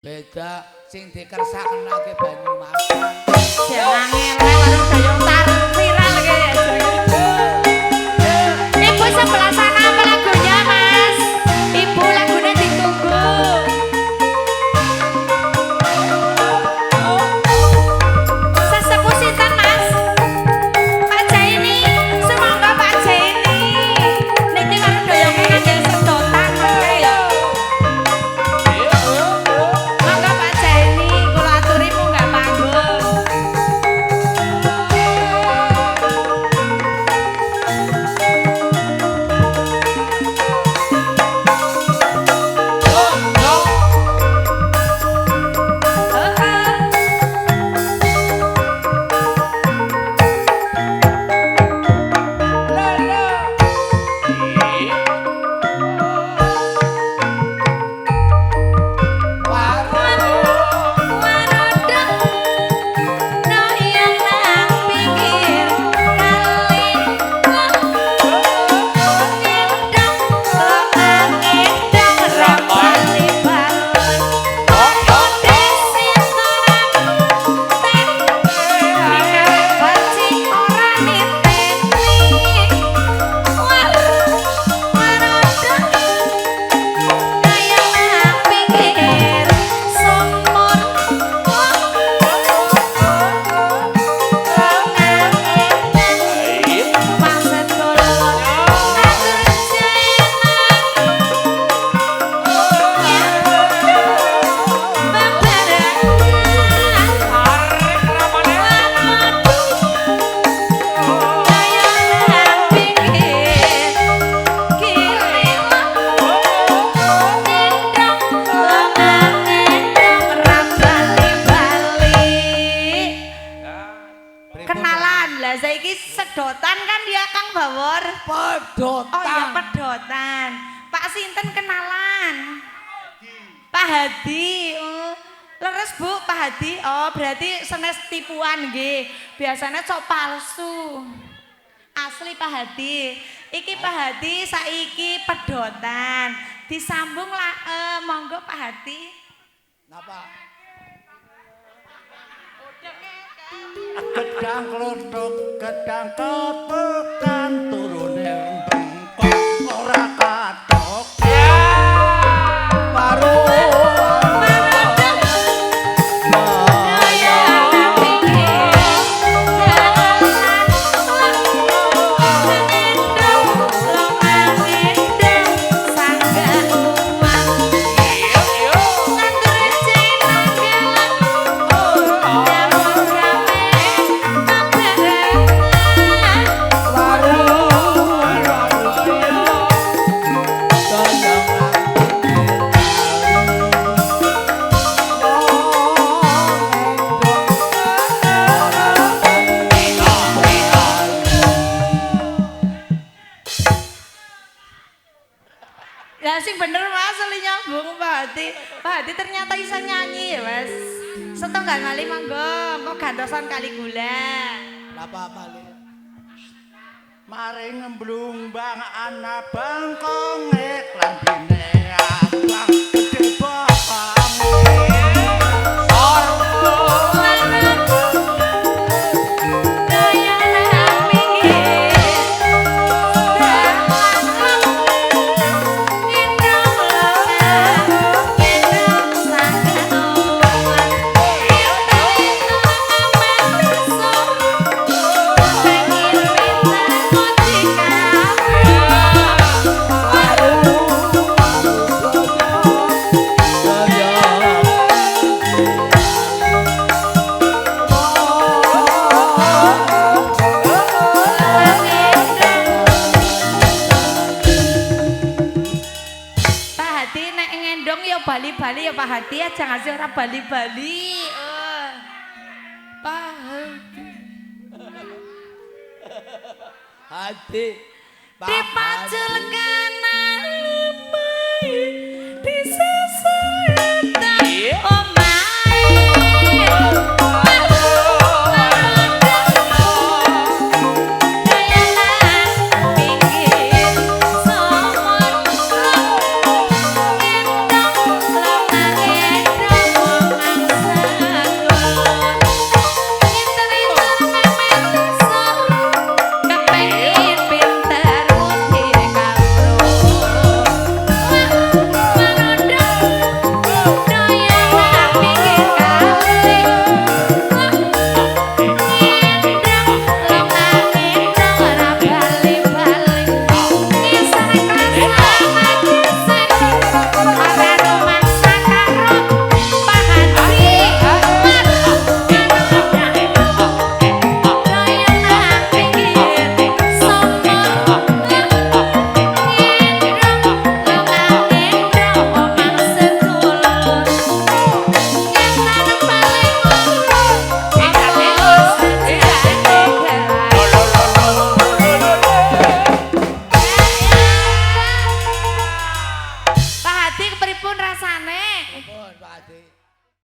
Beda sing dikersakake Banyumasan. Jangan ngelak karo dayung tarung viral iki ya jenenge. Ibu sebelah sana apa lagunya, Mas? Ibu lagunya ditunggu. Sesepuh sinten, Mas? Pak Jaini, semoga Pak Jaini. Niki karo dayungnya ngangge sedotan mangke ya. Monggo Pak Jaini, kula aturi munggah panggung. Kenalan lah saiki sedotan kan dia Kang Bawor. Pedotan. Oh ya pedotan. Pak sinten kenalan? Pak Hadi. Oh. Leres Bu Pak Hadi. Oh berarti senes tipuan nggih. Biasanya cok palsu. Asli Pak Hadi. Iki Pak Hadi saiki pedotan. Disambung lah monggo Pak Hadi. Napa? Gedang klothok, gedang kepekan turune bengkok ora katok. Baru Ya sing bener Mas, seli nyambung Pak Hadi. Pak Hadi ternyata bisa nyanyi ya Mas. Setunggal kali monggo, kok gantosan kali gula. Napa balik? mari ngemblung bang ana bangkong lambene abang gede bahange. Bali-bali ya Pak Hadi aja ngasih orang Bali-Bali. Pak Hadi. Hadi. Dipacul kanan